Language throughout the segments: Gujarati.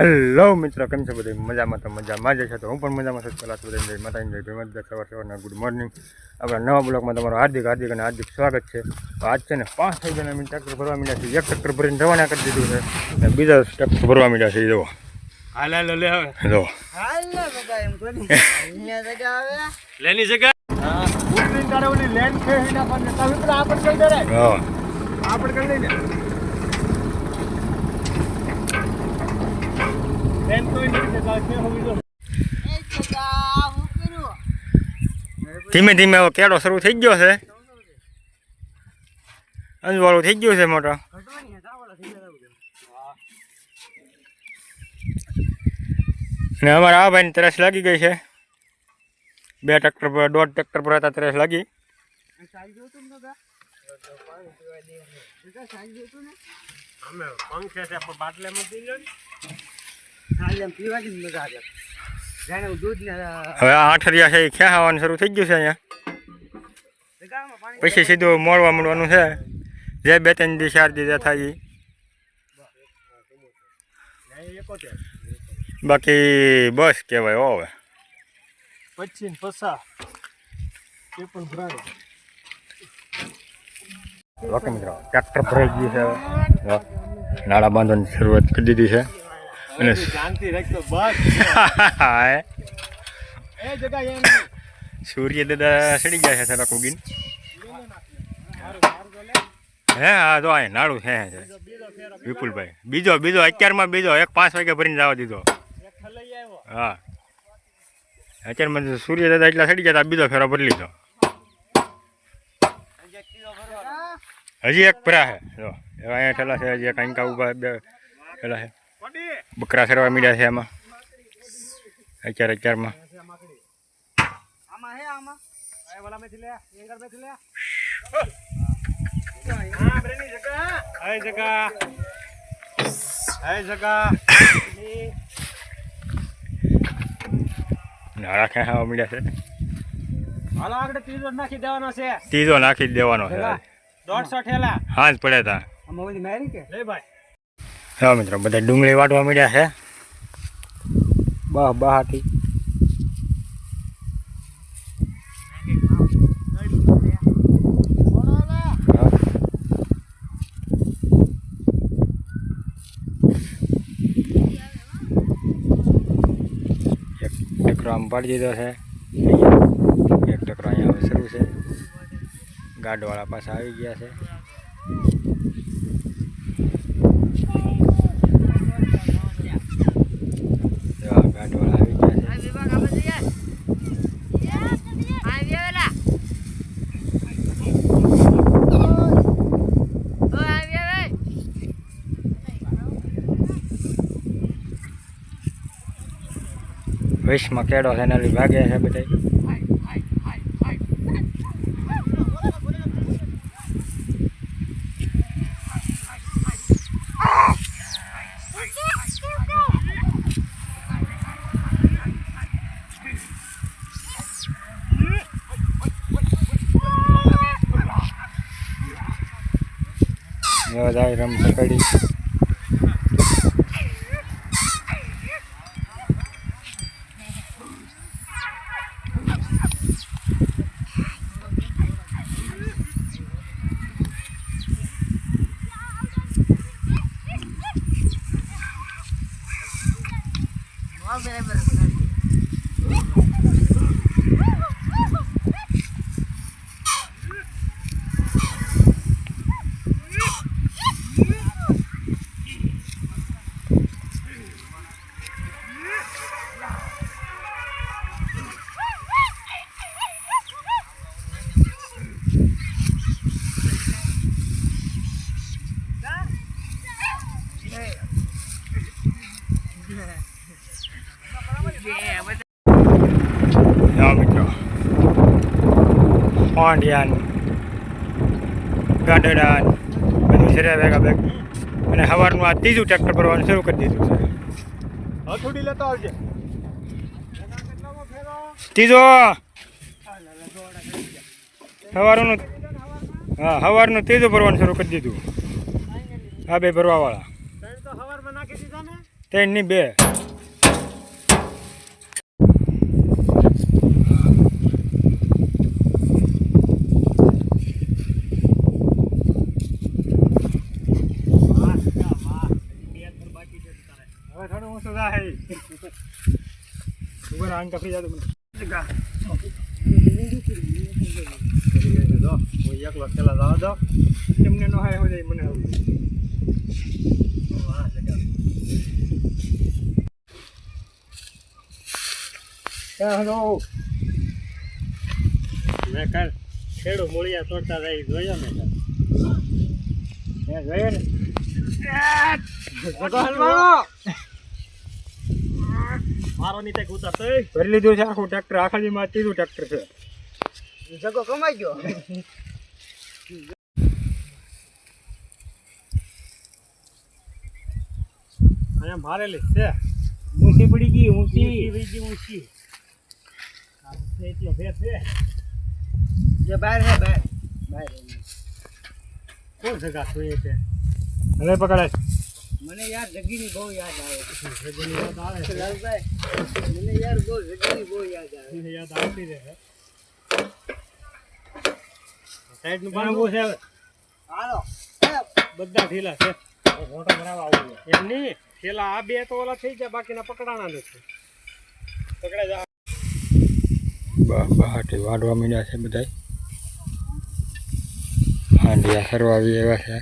હેલો મિત્રો, કેમ છે બધા? મજામાં તો મજામાં જ છે. તો હું પણ મજામાં છું. પહેલાં તો બધા માતાજી જય ભીમત સવારના ગુડ મોર્નિંગ. આપણા નવા બ્લોગમાં તમારું હાર્દિક અને હાર્દિક સ્વાગત છે. તો આજ છે ને 5 થઈ ગયા ટ્રેક્ટર ભરવા માંડ્યા છે. એક ટ્રેક્ટર ભરીને રવાના કરી દીધું છે અને બીજા ટ્રેક્ટર ભરવા માંડ્યા છે. જો હાલ લે હવે જો લેની જગ્યા લેન છે એના પર આપણે કરી દે આપણે કરી દઈએ ધીમે ધીમે હવે કેળો શરૂ થઈ ગયો છે. અંજવાળું થઈ ગયું છે મોટો. ને અમારા આ ભાઈને તરસ લાગી ગઈ છે. 2 ટ્રેક્ટર પર 1.5 ટ્રેક્ટર પર હતા તરસ લાગી. હવે 8 રહ્યા છે એ ખેહાવાનું શરૂ થઈ ગયું છે. અહીંયા પછી સીધું મોડવા માંડવાનું છે. જે 2-3 દી 4 દી થાય બાકી બસ કહેવાય. હવે પછી ઓકે મિત્રો, ટ્રેક્ટર ભરાઈ ગયું છે. નાળા બાંધવાની શરૂઆત કરી દીધી છે અને સૂર્ય દાદા સડી ગયા છે થોડાક ઉગીને. હે હા તો આ નાળું છે વિપુલભાઈ. બીજો 11માં બીજો 5 વાગે ભરીને જવા દીધો. હા અત્યારમાં સૂર્ય દાદા એટલા સડી ગયા બીજો ફેરો ભરી લીધો. હજી એક ભરા છે જો અહીંયા ઠેલા છે. હજી કંઈકા ઉભા 2 ઠેલા છે. બકરા સરવા મીડ્યા છે એમાં અત્યારમાં. નાળા ખેંચવા મીડ્યા છે. ત્રીજો નાખી દેવાનો છે. 150 ઠેલા હા જ પડ્યા હતા. હા મિત્રો, બધા ડુંગળી વાટવા માંડ્યા છે. બહાટી એક ટકરો આમ પાડી દીધો છે. એક ટકરો અહીંયા શરૂ છે. ગાઢવાળા પાછા આવી ગયા છે. ગાઢવાળા આવી ગયા છે. વૈશમાં કેળો છે એના ભાગે છે બધા. જાય રમ પકડી મિત્રો. પાંડિયાન ગાંડડાન બધું છે ભેગા ભેગ. અને સવારનું આ ત્રીજું ટ્રેક્ટર ભરવાનું શરૂ કરી દીધું છે. હથોડી લેતો આવજે. ત્રીજો સવારનું સવારનું ત્રીજું ભરવાનું શરૂ કરી દીધું. આ બે ભરવા વાળા ત્રણ ની બે. હવે થોડું ઓછું થાય. ઉભર આન કફી જાતો મને. એકલો પેલા જવા દો તેમને નો હાય હોય મને મેં કાલ ખેડૂ મૂળિયા તોડતા રહી જોયો ને જોયો ને મારો નીચે ઉતારતો ભરી લીધું છે આખું ટ્રેક્ટર. આખાજી માં ત્રીજું ટ્રેક્ટર છે. જગો કમાઈ ગયો. અહીંયા મારેલી છે ઊંચી પડી ગઈ ઊંચી ઊંચી એટલો ભેદ છે જે બહાર હે બહાર બહાર કોણ જગા જોઈએ છે હવે પકડાય. મને યાર જગીની બહુ યાદ આવે. જગીની યાદ આવે છે લાલભાઈ મને યાર બહુ જગીની બહુ યાદ આવે. યાદ આવતી રહે સાઈડ નું પાણી બહુ છે હવે હાલો બધા ઢીલા છે મોટો ભરાવા આવું એમ નહીં પેલા આ બે તો ઓલા થઈ ગયા બાકીના પકડાણા નથી પકડાઈ જા બહાટી વાઢવા માંડ્યા છે બધા. હાંડિયા સરવા આવી એવા છે.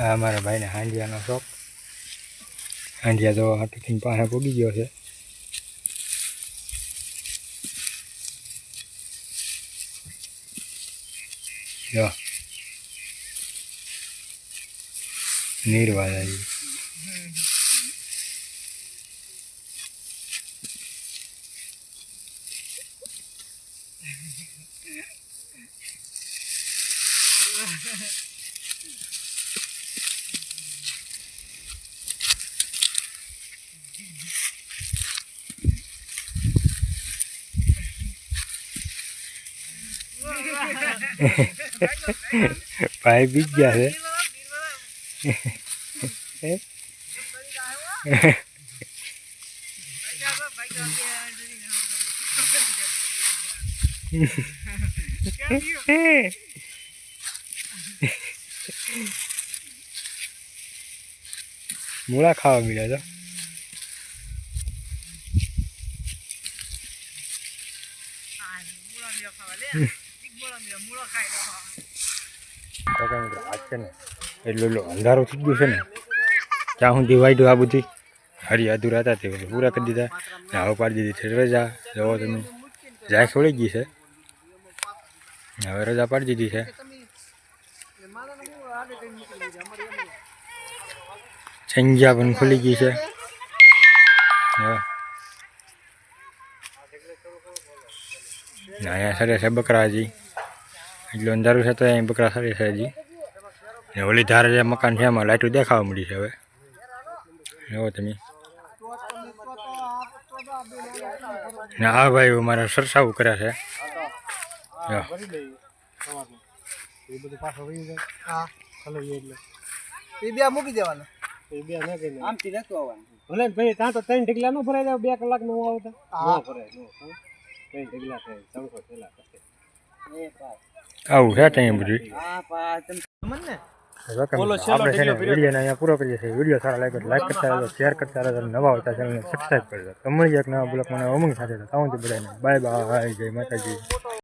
આ મારા ભાઈને હાંડિયાનો શોખ. હાંડિયા તો હાથથી પાસે પૂગી ગયો છે. જો નીરવાજ આવી. ભાઈ બીજ ગયા છે. મૂળા ખાવા મળ્યા તો આજ છે ને એટલું અંધારું થઈ ગયું છે ને ત્યાં સુધી વાઈડું આ બધી હરી અધૂરા હતા તે પૂરા કરી દીધા ને હવે પાડી દીધી છે રજા. જુઓ તમે જાય છોડી ગઈ છે હવે રજા પાડી દીધી છે. સંજ્ઞા પણ ખુલી ગઈ છે. અહીંયા સરે છે બકરા હજી એટલું અંધારું છે તો અહીં બકરા સરે છે હજી. ને ઓલી ધારે જે મકાન છે એમાં લાઇટો દેખાવા મળી છે હવે. જુઓ તમે ને હા ભાઈ મારે સરસાવું કર્યા છે. બે મૂકી દેવાના આમથી નતું આવવાનું. ભલે ભાઈ ત્યાં તો 3 ઢગલા નો ભરાઈ જાય 2 કલાક નો આવતા ન ભરાય નો 3 ઢગલા થાય 300 થેલા કરતે એ ભાઈ આવું છે ત્યાં બધું. હા પા તમને ને આપણે છે ને વિડીયોને અહીંયા પૂરો કરીએ છીએ. વિડીયો સારા લાગે તો લાઈક કરતા રહેજો, શેર કરતા રહેજો, નવા હોતા ચેનલને સબસ્ક્રાઈબ કરજો. તમને એક નવા બ્લોગ મને ઉમંગ સાથે તો ત્યાં બધાને બાય બાય, જય માતાજી.